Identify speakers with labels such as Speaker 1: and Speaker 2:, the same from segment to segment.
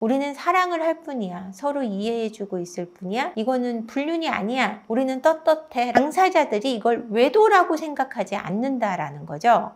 Speaker 1: 우리는 사랑을 할 뿐이야. 서로 이해해주고 있을 뿐이야. 이거는 불륜이 아니야. 우리는 떳떳해. 당사자들이 이걸 외도라고 생각하지 않는다라는 거죠.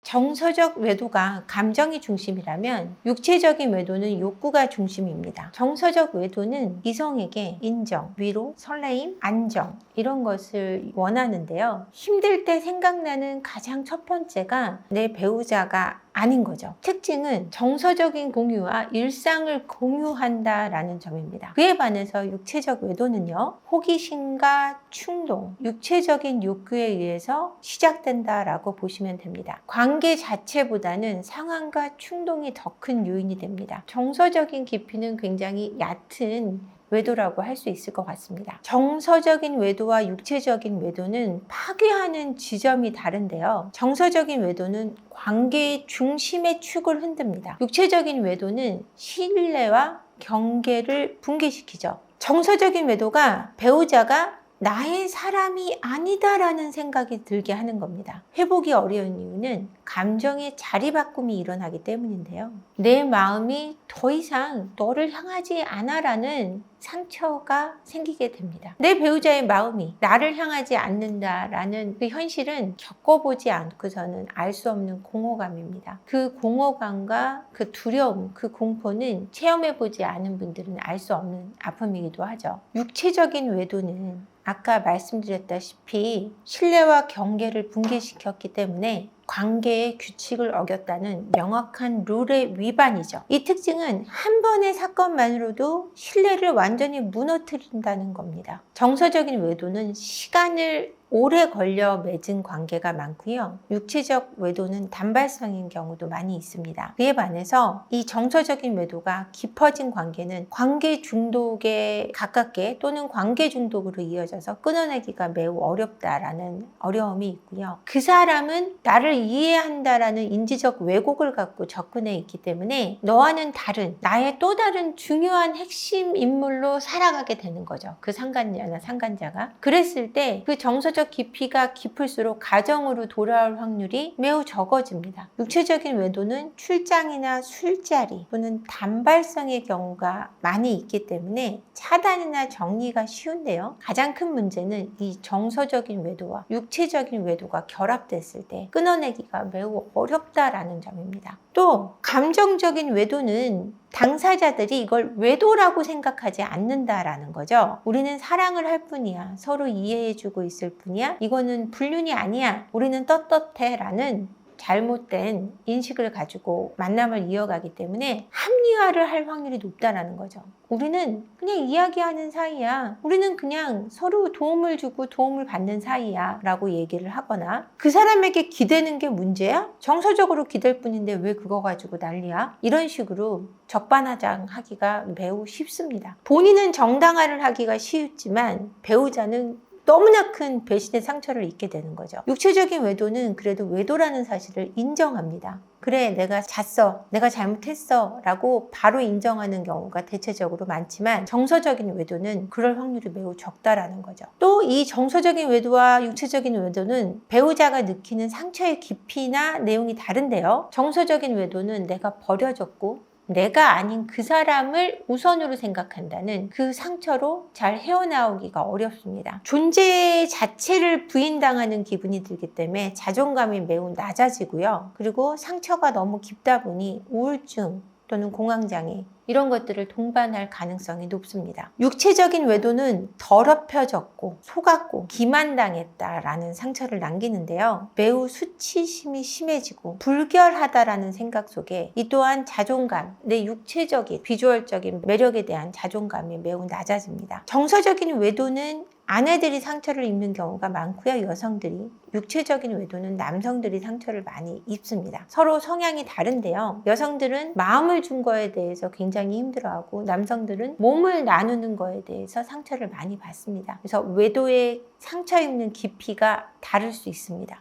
Speaker 1: 정서적 외도가 감정이 중심이라면 육체적인 외도는 욕구가 중심입니다. 정서적 외도는 이성에게 인정, 위로, 설레임, 안정 이런 것을 원하는데요. 힘들 때 생각나는 가장 첫 번째가 내 배우자가 아닌 거죠. 특징은 정서적인 공유와 일상을 공유한다라는 점입니다. 그에 반해서 육체적 외도는요, 호기심과 충동, 육체적인 욕구에 의해서 시작된다라고 보시면 됩니다. 관계 자체보다는 상황과 충동이 더 큰 요인이 됩니다. 정서적인 깊이는 굉장히 얕은 외도라고 할 수 있을 것 같습니다. 정서적인 외도와 육체적인 외도는 파괴하는 지점이 다른데요. 정서적인 외도는 관계의 중심의 축을 흔듭니다. 육체적인 외도는 신뢰와 경계를 붕괴시키죠. 정서적인 외도가 배우자가 나의 사람이 아니다라는 생각이 들게 하는 겁니다. 회복이 어려운 이유는 감정의 자리바꿈이 일어나기 때문인데요. 내 마음이 더 이상 너를 향하지 않아라는 상처가 생기게 됩니다. 내 배우자의 마음이 나를 향하지 않는다라는 그 현실은 겪어보지 않고서는 알 수 없는 공허감입니다. 그 공허감과 그 두려움, 그 공포는 체험해보지 않은 분들은 알 수 없는 아픔이기도 하죠. 육체적인 외도는 아까 말씀드렸다시피 신뢰와 경계를 붕괴시켰기 때문에 관계의 규칙을 어겼다는 명확한 룰의 위반이죠. 이 특징은 한 번의 사건만으로도 신뢰를 완전히 무너뜨린다는 겁니다. 정서적인 외도는 시간을 오래 걸려 맺은 관계가 많고요. 육체적 외도는 단발성인 경우도 많이 있습니다. 그에 반해서 이 정서적인 외도가 깊어진 관계는 관계 중독에 가깝게 또는 관계 중독으로 이어져서 끊어내기가 매우 어렵다라는 어려움이 있고요. 그 사람은 나를 이해한다라는 인지적 왜곡을 갖고 접근해 있기 때문에 너와는 다른 나의 또 다른 중요한 핵심 인물로 살아가게 되는 거죠. 그 상간녀나 상간자가. 그랬을 때 그 정서적 깊이가 깊을수록 가정으로 돌아올 확률이 매우 적어집니다. 육체적인 외도는 출장이나 술자리 또는 단발성의 경우가 많이 있기 때문에 차단이나 정리가 쉬운데요. 가장 큰 문제는 이 정서적인 외도와 육체적인 외도가 결합됐을 때 끊어내기가 매우 어렵다라는 점입니다. 또 감정적인 외도는 당사자들이 이걸 외도라고 생각하지 않는다라는 거죠. 우리는 사랑을 할 뿐이야. 서로 이해해주고 있을 뿐이야. 이거는 불륜이 아니야. 우리는 떳떳해 라는 잘못된 인식을 가지고 만남을 이어가기 때문에 합리화를 할 확률이 높다라는 거죠. 우리는 그냥 이야기하는 사이야. 우리는 그냥 서로 도움을 주고 도움을 받는 사이야 라고 얘기를 하거나 그 사람에게 기대는 게 문제야? 정서적으로 기댈 뿐인데 왜 그거 가지고 난리야? 이런 식으로 적반하장하기가 매우 쉽습니다. 본인은 정당화를 하기가 쉽지만 배우자는 너무나 큰 배신의 상처를 입게 되는 거죠. 육체적인 외도는 그래도 외도라는 사실을 인정합니다. 그래, 내가 잤어, 내가 잘못했어 라고 바로 인정하는 경우가 대체적으로 많지만 정서적인 외도는 그럴 확률이 매우 적다라는 거죠. 또 이 정서적인 외도와 육체적인 외도는 배우자가 느끼는 상처의 깊이나 내용이 다른데요. 정서적인 외도는 내가 버려졌고 내가 아닌 그 사람을 우선으로 생각한다는 그 상처로 잘 헤어나오기가 어렵습니다. 존재 자체를 부인당하는 기분이 들기 때문에 자존감이 매우 낮아지고요. 그리고 상처가 너무 깊다 보니 우울증 또는 공황장애 이런 것들을 동반할 가능성이 높습니다. 육체적인 외도는 더럽혀졌고 속았고 기만당했다라는 상처를 남기는데요. 매우 수치심이 심해지고 불결하다라는 생각 속에 이 또한 자존감, 내 육체적인 비주얼적인 매력에 대한 자존감이 매우 낮아집니다. 정서적인 외도는 아내들이 상처를 입는 경우가 많고요. 여성들이. 육체적인 외도는 남성들이 상처를 많이 입습니다. 서로 성향이 다른데요. 여성들은 마음을 준 거에 대해서 굉장히 힘들어하고 남성들은 몸을 나누는 거에 대해서 상처를 많이 받습니다. 그래서 외도의 상처 입는 깊이가 다를 수 있습니다.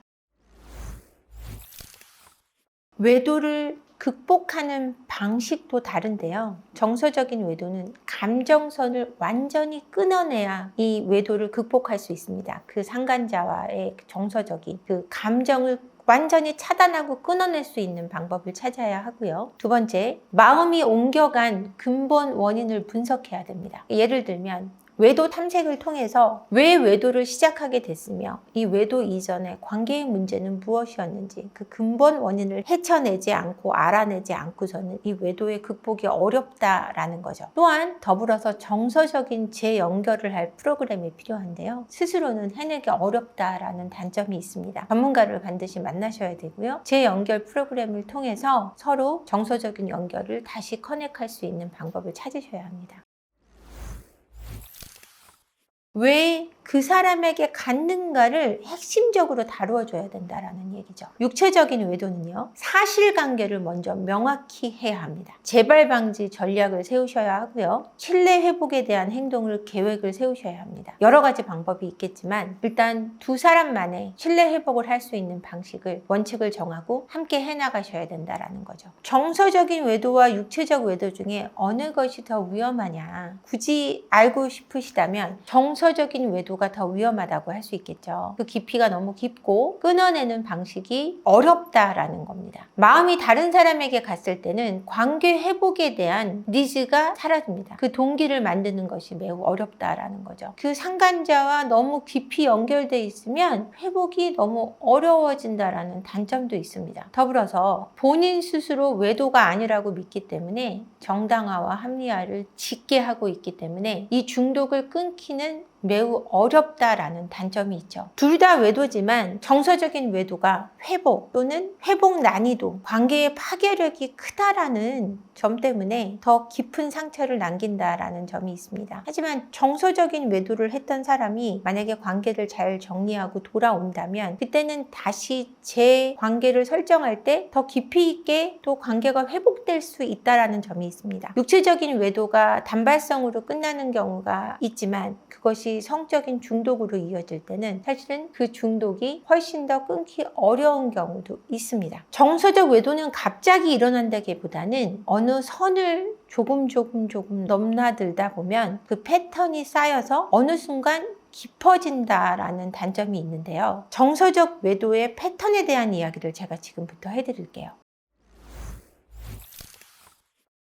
Speaker 1: 외도를 극복하는 방식도 다른데요. 정서적인 외도는 감정선을 완전히 끊어내야 이 외도를 극복할 수 있습니다. 그 상간자와의 정서적인 그 감정을 완전히 차단하고 끊어낼 수 있는 방법을 찾아야 하고요. 두 번째, 마음이 옮겨간 근본 원인을 분석해야 됩니다. 예를 들면 외도 탐색을 통해서 왜 외도를 시작하게 됐으며 이 외도 이전에 관계의 문제는 무엇이었는지 그 근본 원인을 헤쳐내지 않고 알아내지 않고서는 이 외도의 극복이 어렵다라는 거죠. 또한 더불어서 정서적인 재연결을 할 프로그램이 필요한데요. 스스로는 해내기 어렵다라는 단점이 있습니다. 전문가를 반드시 만나셔야 되고요. 재연결 프로그램을 통해서 서로 정서적인 연결을 다시 커넥할 수 있는 방법을 찾으셔야 합니다. 왜 그 사람에게 갔는가를 핵심적으로 다루어줘야 된다라는 얘기죠. 육체적인 외도는요, 사실관계를 먼저 명확히 해야 합니다. 재발 방지 전략을 세우셔야 하고요. 신뢰 회복에 대한 행동을 계획을 세우셔야 합니다. 여러 가지 방법이 있겠지만 일단 두 사람만의 신뢰 회복을 할 수 있는 방식을 원칙을 정하고 함께 해나가셔야 된다라는 거죠. 정서적인 외도와 육체적 외도 중에 어느 것이 더 위험하냐 굳이 알고 싶으시다면 정서적인 외도가 더 위험하다고 할 수 있겠죠. 그 깊이가 너무 깊고 끊어내는 방식이 어렵다라는 겁니다. 마음이 다른 사람에게 갔을 때는 관계 회복에 대한 니즈가 사라집니다. 그 동기를 만드는 것이 매우 어렵다라는 거죠. 그 상간자와 너무 깊이 연결돼 있으면 회복이 너무 어려워진다라는 단점도 있습니다. 더불어서 본인 스스로 외도가 아니라고 믿기 때문에 정당화와 합리화를 짙게 하고 있기 때문에 이 중독을 끊기는 매우 어렵다라는 단점이 있죠. 둘 다 외도지만 정서적인 외도가 회복 또는 회복 난이도, 관계의 파괴력이 크다라는 점 때문에 더 깊은 상처를 남긴다라는 점이 있습니다. 하지만 정서적인 외도를 했던 사람이 만약에 관계를 잘 정리하고 돌아온다면 그때는 다시 제 관계를 설정할 때 더 깊이 있게 또 관계가 회복될 수 있다라는 점이 있습니다. 육체적인 외도가 단발성으로 끝나는 경우가 있지만 그것이 성적인 중독으로 이어질 때는 사실은 그 중독이 훨씬 더 끊기 어려운 경우도 있습니다. 정서적 외도는 갑자기 일어난다기보다는 어느 선을 조금 넘나들다 보면 그 패턴이 쌓여서 어느 순간 깊어진다라는 단점이 있는데요. 정서적 외도의 패턴에 대한 이야기를 제가 지금부터 해드릴게요.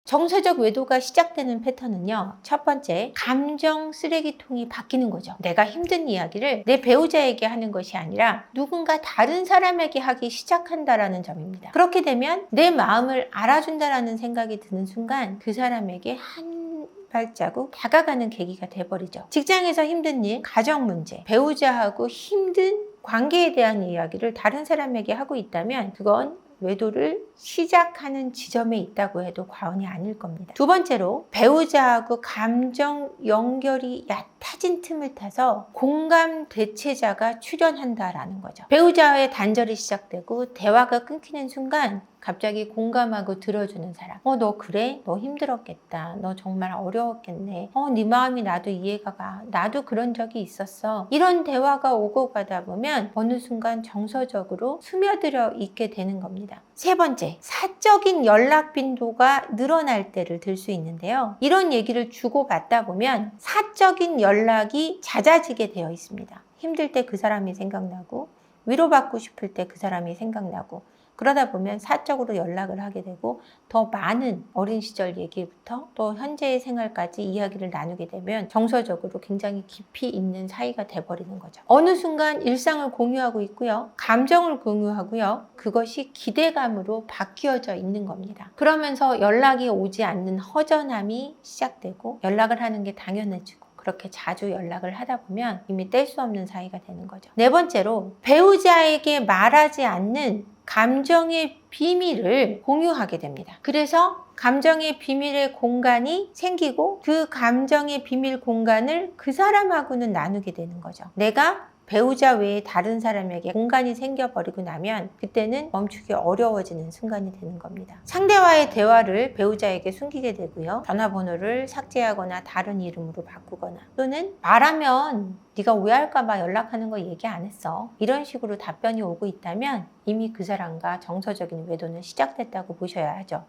Speaker 1: 정서적 외도가 시작되는 패턴은요, 첫 번째, 감정 쓰레기통이 바뀌는 거죠. 내가 힘든 이야기를 내 배우자에게 하는 것이 아니라 누군가 다른 사람에게 하기 시작한다라는 점입니다. 그렇게 되면 내 마음을 알아준다라는 생각이 드는 순간 그 사람에게 한 발자국 다가가는 계기가 돼버리죠. 직장에서 힘든 일, 가정 문제, 배우자하고 힘든 관계에 대한 이야기를 다른 사람에게 하고 있다면 그건 외도를 시작하는 지점에 있다고 해도 과언이 아닐 겁니다. 두 번째로, 배우자하고 감정 연결이 얕아진 틈을 타서 공감 대체자가 출현한다라는 거죠. 배우자와의 단절이 시작되고 대화가 끊기는 순간 갑자기 공감하고 들어주는 사람. 너 그래? 너 힘들었겠다. 너 정말 어려웠겠네. 네 마음이 나도 이해가 가. 나도 그런 적이 있었어. 이런 대화가 오고 가다 보면 어느 순간 정서적으로 스며들어 있게 되는 겁니다. 세 번째, 사적인 연락 빈도가 늘어날 때를 들 수 있는데요. 이런 얘기를 주고받다 보면 사적인 연락이 잦아지게 되어 있습니다. 힘들 때 그 사람이 생각나고 위로받고 싶을 때 그 사람이 생각나고 그러다 보면 사적으로 연락을 하게 되고 더 많은 어린 시절 얘기부터 또 현재의 생활까지 이야기를 나누게 되면 정서적으로 굉장히 깊이 있는 사이가 돼버리는 거죠. 어느 순간 일상을 공유하고 있고요. 감정을 공유하고요. 그것이 기대감으로 바뀌어져 있는 겁니다. 그러면서 연락이 오지 않는 허전함이 시작되고 연락을 하는 게 당연해지고 그렇게 자주 연락을 하다 보면 이미 뗄 수 없는 사이가 되는 거죠. 네 번째로, 배우자에게 말하지 않는 감정의 비밀을 공유하게 됩니다. 그래서 감정의 비밀의 공간이 생기고 그 감정의 비밀 공간을 그 사람하고는 나누게 되는 거죠. 내가 배우자 외에 다른 사람에게 공간이 생겨버리고 나면 그때는 멈추기 어려워지는 순간이 되는 겁니다. 상대와의 대화를 배우자에게 숨기게 되고요. 전화번호를 삭제하거나 다른 이름으로 바꾸거나 또는 말하면 네가 오해할까 봐 연락하는 거 얘기 안 했어. 이런 식으로 답변이 오고 있다면 이미 그 사람과 정서적인 외도는 시작됐다고 보셔야 하죠.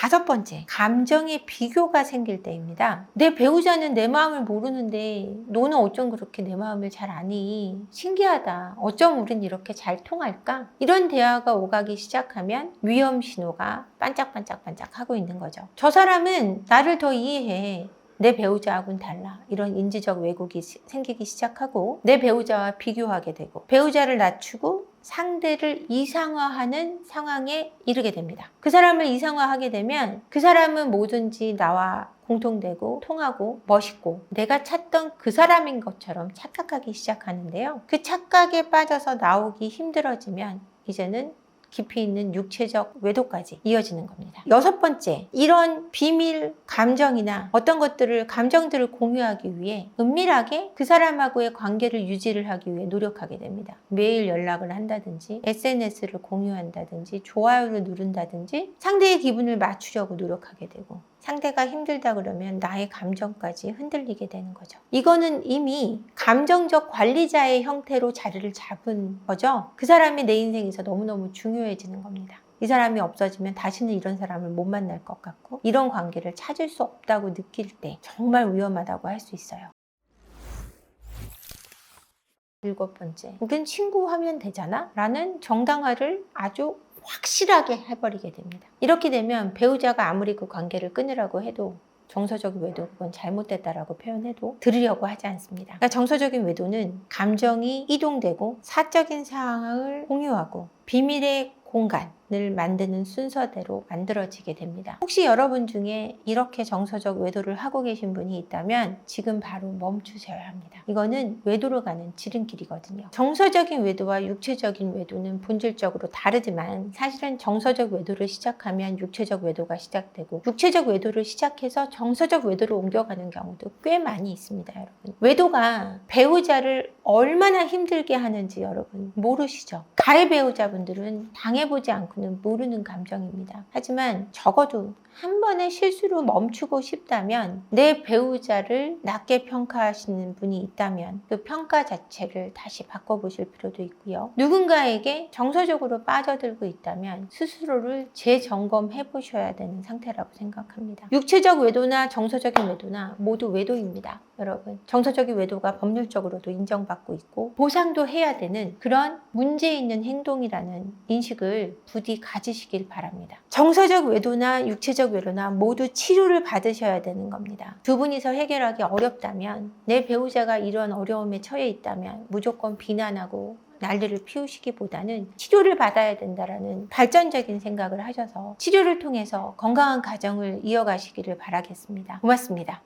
Speaker 1: 5번째, 감정의 비교가 생길 때입니다. 내 배우자는 내 마음을 모르는데 너는 어쩜 그렇게 내 마음을 잘 아니? 신기하다. 어쩜 우린 이렇게 잘 통할까? 이런 대화가 오가기 시작하면 위험 신호가 반짝반짝반짝 하고 있는 거죠. 저 사람은 나를 더 이해해. 내 배우자하고는 달라. 이런 인지적 왜곡이 생기기 시작하고 내 배우자와 비교하게 되고 배우자를 낮추고 상대를 이상화하는 상황에 이르게 됩니다. 그 사람을 이상화하게 되면 그 사람은 뭐든지 나와 공통되고 통하고 멋있고 내가 찾던 그 사람인 것처럼 착각하기 시작하는데요. 그 착각에 빠져서 나오기 힘들어지면 이제는 깊이 있는 육체적 외도까지 이어지는 겁니다. 6번째, 이런 비밀 감정이나 어떤 것들을 감정들을 공유하기 위해 은밀하게 그 사람하고의 관계를 유지를 하기 위해 노력하게 됩니다. 매일 연락을 한다든지 SNS를 공유한다든지 좋아요를 누른다든지 상대의 기분을 맞추려고 노력하게 되고 상대가 힘들다 그러면 나의 감정까지 흔들리게 되는 거죠. 이거는 이미 감정적 관리자의 형태로 자리를 잡은 거죠. 그 사람이 내 인생에서 너무너무 중요해지는 겁니다. 이 사람이 없어지면 다시는 이런 사람을 못 만날 것 같고 이런 관계를 찾을 수 없다고 느낄 때 정말 위험하다고 할 수 있어요. 7번째, 우린 친구하면 되잖아? 라는 정당화를 아주 확실하게 해버리게 됩니다. 이렇게 되면 배우자가 아무리 그 관계를 끊으라고 해도 정서적인 외도, 그건 잘못됐다라고 표현해도 들으려고 하지 않습니다. 그러니까 정서적인 외도는 감정이 이동되고 사적인 상황을 공유하고 비밀의 공간을 만드는 순서대로 만들어지게 됩니다. 혹시 여러분 중에 이렇게 정서적 외도를 하고 계신 분이 있다면 지금 바로 멈추셔야 합니다. 이거는 외도로 가는 지름길이거든요. 정서적인 외도와 육체적인 외도는 본질적으로 다르지만 사실은 정서적 외도를 시작하면 육체적 외도가 시작되고 육체적 외도를 시작해서 정서적 외도로 옮겨가는 경우도 꽤 많이 있습니다, 여러분. 외도가 배우자를 얼마나 힘들게 하는지 여러분 모르시죠? 가해 배우자분들은 당해보지 않고는 모르는 감정입니다. 하지만 적어도 한 번의 실수로 멈추고 싶다면 내 배우자를 낮게 평가하시는 분이 있다면 그 평가 자체를 다시 바꿔보실 필요도 있고요. 누군가에게 정서적으로 빠져들고 있다면 스스로를 재점검해 보셔야 되는 상태라고 생각합니다. 육체적 외도나 정서적인 외도나 모두 외도입니다. 여러분, 정서적인 외도가 법률적으로도 인정받고 있고 보상도 해야 되는 그런 문제 있는 행동이라는 인식을 부디 가지시길 바랍니다. 정서적 외도나 육체적 외도나 모두 치료를 받으셔야 되는 겁니다. 두 분이서 해결하기 어렵다면 내 배우자가 이런 어려움에 처해 있다면 무조건 비난하고 난리를 피우시기보다는 치료를 받아야 된다라는 발전적인 생각을 하셔서 치료를 통해서 건강한 가정을 이어가시기를 바라겠습니다. 고맙습니다.